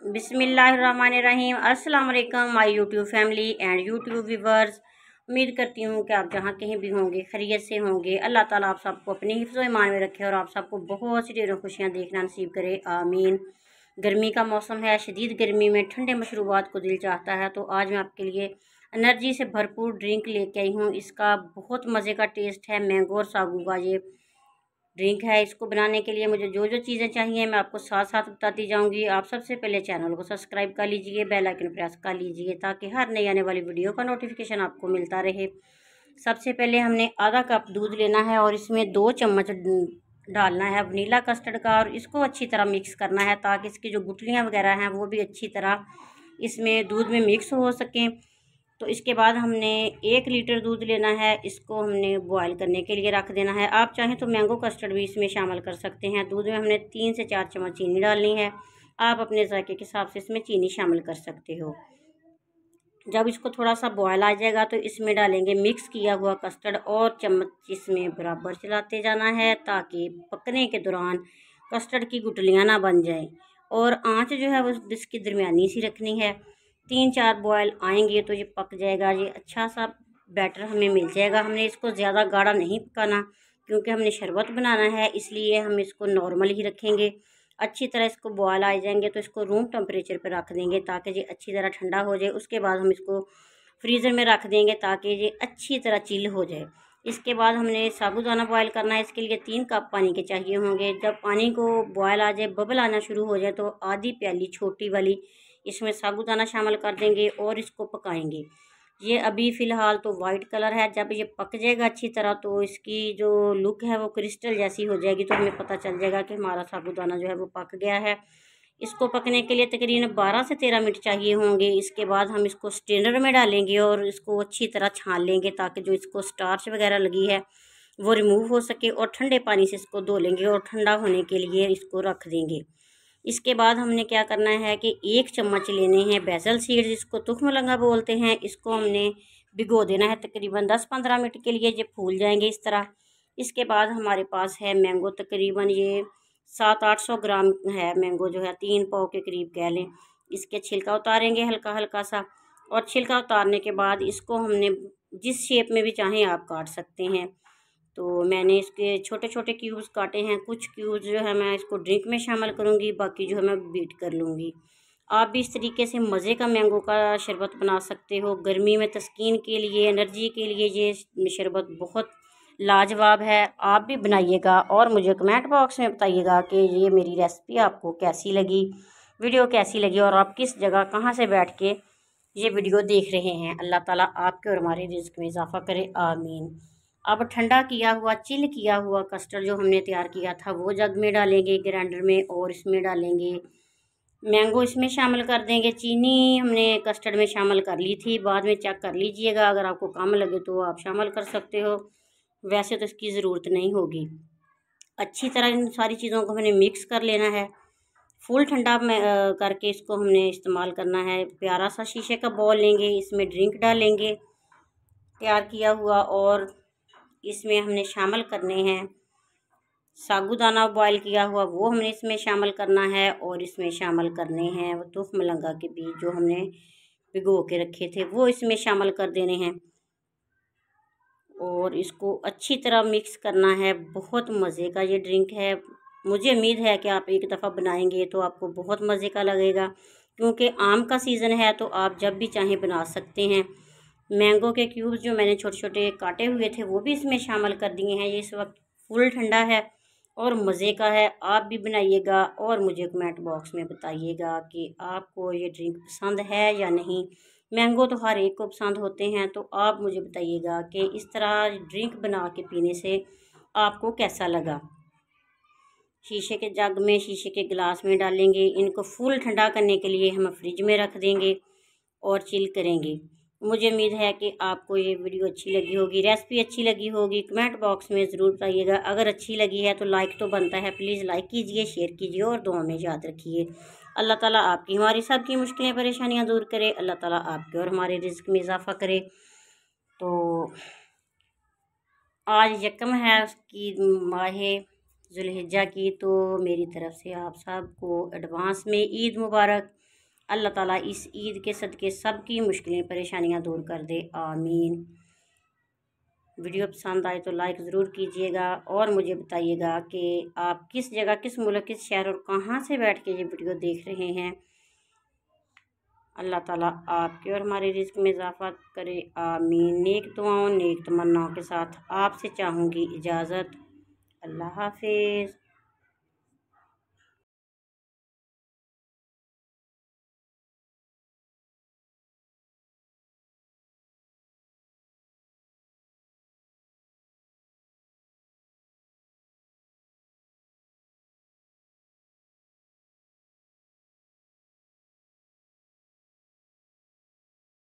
बिस्मिल्लाहिर्रहमानिर्रहीम। अस्सलाम वालेकुम my YouTube family and YouTube viewers. उम्मीद करती हूँ कि आप जहाँ कहीं भी होंगे खैरियत से होंगे। अल्लाह ताला आप सबको अपने हिफ्ज़ व ईमान में रखे और आप सबको बहुत सी ढेरों खुशियाँ देखना नसीब करे, आमीन। गर्मी का मौसम है, शदीद गर्मी में ठंडे मशरूबात को दिल चाहता है, तो आज मैं आपके लिए एनर्जी से भरपूर ड्रिंक लेके आई हूँ। इसका बहुत मज़े का टेस्ट है। मैंगो और सागू का ये ड्रिंक है। इसको बनाने के लिए मुझे जो जो चीज़ें चाहिए मैं आपको साथ साथ बताती जाऊंगी। आप सबसे पहले चैनल को सब्सक्राइब कर लीजिए, बेल आइकन प्रेस कर लीजिए ताकि हर नई आने वाली वीडियो का नोटिफिकेशन आपको मिलता रहे। सबसे पहले हमने आधा कप दूध लेना है और इसमें 2 चम्मच डालना है वनीला कस्टर्ड का, और इसको अच्छी तरह मिक्स करना है ताकि इसकी जो गुठलियाँ वगैरह हैं वो भी अच्छी तरह इसमें दूध में मिक्स हो सकें। तो इसके बाद हमने 1 लीटर दूध लेना है, इसको हमने बॉयल करने के लिए रख देना है। आप चाहें तो मैंगो कस्टर्ड भी इसमें शामिल कर सकते हैं। दूध में हमने 3 से 4 चम्मच चीनी डालनी है। आप अपने जायके के हिसाब से इसमें चीनी शामिल कर सकते हो। जब इसको थोड़ा सा बॉयल आ जाएगा तो इसमें डालेंगे मिक्स किया हुआ कस्टर्ड और चम्मच इसमें बराबर चलाते जाना है ताकि पकने के दौरान कस्टर्ड की गुठलियाँ ना बन जाए। और आंच जो है वो इसकी दरमियानी सी रखनी है। 3-4 बॉयल आएंगे तो ये पक जाएगा। ये अच्छा सा बैटर हमें मिल जाएगा। हमने इसको ज़्यादा गाढ़ा नहीं पकाना क्योंकि हमने शरबत बनाना है, इसलिए हम इसको नॉर्मल ही रखेंगे। अच्छी तरह इसको बॉयल आ जाएंगे तो इसको रूम टेम्परेचर पर रख देंगे ताकि ये अच्छी तरह ठंडा हो जाए। उसके बाद हम इसको फ्रीज़र में रख देंगे ताकि ये अच्छी तरह चिल हो जाए। इसके बाद हमने साबूदाना बॉयल करना है। इसके लिए 3 कप पानी के चाहिए होंगे। जब पानी को बॉयल आ जाए, बबल आना शुरू हो जाए, तो आधी प्याली छोटी वाली इसमें साबूदाना शामिल कर देंगे और इसको पकाएंगे। ये अभी फ़िलहाल तो वाइट कलर है। जब ये पक जाएगा अच्छी तरह तो इसकी जो लुक है वो क्रिस्टल जैसी हो जाएगी, तो हमें पता चल जाएगा कि हमारा साबूदाना जो है वो पक गया है। इसको पकने के लिए तकरीबन 12 से 13 मिनट चाहिए होंगे। इसके बाद हम इसको स्ट्रेनर में डालेंगे और इसको अच्छी तरह छान लेंगे ताकि जो इसको स्टार्च वगैरह लगी है वो रिमूव हो सके, और ठंडे पानी से इसको धो लेंगे और ठंडा होने के लिए इसको रख देंगे। इसके बाद हमने क्या करना है कि 1 चम्मच लेने हैं बेसल सीड्स, इसको तुख्म लंगा बोलते हैं। इसको हमने भिगो देना है तकरीबन 10-15 मिनट के लिए। ये फूल जाएंगे इस तरह। इसके बाद हमारे पास है मैंगो, तकरीबन ये 700-800 ग्राम है मैंगो, जो है 3 पाव के करीब कह लें। इसके छिलका उतारेंगे हल्का हल्का सा, और छिलका उतारने के बाद इसको हमने जिस शेप में भी चाहें आप काट सकते हैं। तो मैंने इसके छोटे छोटे क्यूब्स काटे हैं। कुछ क्यूब्स जो है मैं इसको ड्रिंक में शामिल करूँगी, बाकी जो है मैं बीट कर लूँगी। आप भी इस तरीके से मज़े का मैंगो का शरबत बना सकते हो। गर्मी में तस्कीन के लिए, एनर्जी के लिए ये शरबत बहुत लाजवाब है। आप भी बनाइएगा और मुझे कमेंट बॉक्स में बताइएगा कि ये मेरी रेसिपी आपको कैसी लगी, वीडियो कैसी लगी, और आप किस जगह कहाँ से बैठ के ये वीडियो देख रहे हैं। अल्लाह ताला आपके और हमारे रिज़्क़ में इजाफ़ा करे, आमीन। अब ठंडा किया हुआ, चिल किया हुआ कस्टर्ड जो हमने तैयार किया था वो जग में डालेंगे ग्राइंडर में, और इसमें डालेंगे मैंगो, इसमें शामिल कर देंगे। चीनी हमने कस्टर्ड में शामिल कर ली थी, बाद में चेक कर लीजिएगा, अगर आपको कम लगे तो आप शामिल कर सकते हो, वैसे तो इसकी ज़रूरत नहीं होगी। अच्छी तरह इन सारी चीज़ों को हमने मिक्स कर लेना है। फुल ठंडा में करके इसको हमने इस्तेमाल करना है। प्यारा सा शीशे का बॉल लेंगे, इसमें ड्रिंक डालेंगे तैयार किया हुआ, और इसमें हमने शामिल करने हैं साबूदाना बॉयल किया हुआ, वो हमने इसमें शामिल करना है, और इसमें शामिल करने हैं वो तुख्म लंगा के बीज जो हमने भिगो के रखे थे वो इसमें शामिल कर देने हैं, और इसको अच्छी तरह मिक्स करना है। बहुत मज़े का ये ड्रिंक है। मुझे उम्मीद है कि आप एक दफ़ा बनाएंगे तो आपको बहुत मज़े का लगेगा, क्योंकि आम का सीज़न है तो आप जब भी चाहें बना सकते हैं। मैंगो के क्यूब्स जो मैंने छोटे छोटे काटे हुए थे वो भी इसमें शामिल कर दिए हैं। ये इस वक्त फुल ठंडा है और मज़े का है। आप भी बनाइएगा और मुझे कमेंट बॉक्स में बताइएगा कि आपको ये ड्रिंक पसंद है या नहीं। मैंगो तो हर एक को पसंद होते हैं, तो आप मुझे बताइएगा कि इस तरह ड्रिंक बना के पीने से आपको कैसा लगा। शीशे के जग में, शीशे के गिलास में डालेंगे। इनको फुल ठंडा करने के लिए हम फ्रिज में रख देंगे और चिल करेंगे। मुझे उम्मीद है कि आपको ये वीडियो अच्छी लगी होगी, रेसिपी अच्छी लगी होगी। कमेंट बॉक्स में ज़रूर बताइएगा। अगर अच्छी लगी है तो लाइक तो बनता है, प्लीज़ लाइक कीजिए, शेयर कीजिए और दुआ में याद रखिए। अल्लाह ताला आपकी हमारी सबकी मुश्किलें परेशानियां दूर करे। अल्लाह ताला आपके और हमारे रिज़्क़ में इजाफ़ा करे। तो आज यकम है उसकी माह ज़ुल्हिज्जा की, तो मेरी तरफ़ से आप सबको एडवांस में ईद मुबारक। अल्लाह ताला इस ईद के सदके सब की मुश्किलें परेशानियां दूर कर दे, आमीन। वीडियो पसंद आए तो लाइक ज़रूर कीजिएगा और मुझे बताइएगा कि आप किस जगह, किस मुल्क, किस शहर और कहाँ से बैठ के ये वीडियो देख रहे हैं। अल्लाह ताला आपके और हमारे रिज़्क़ में इजाफ़ा करे, आमीन। नेक दुआओं, नेक तमन्नाओं के साथ आपसे चाहूँगी इजाज़त। अल्लाह हाफिज़।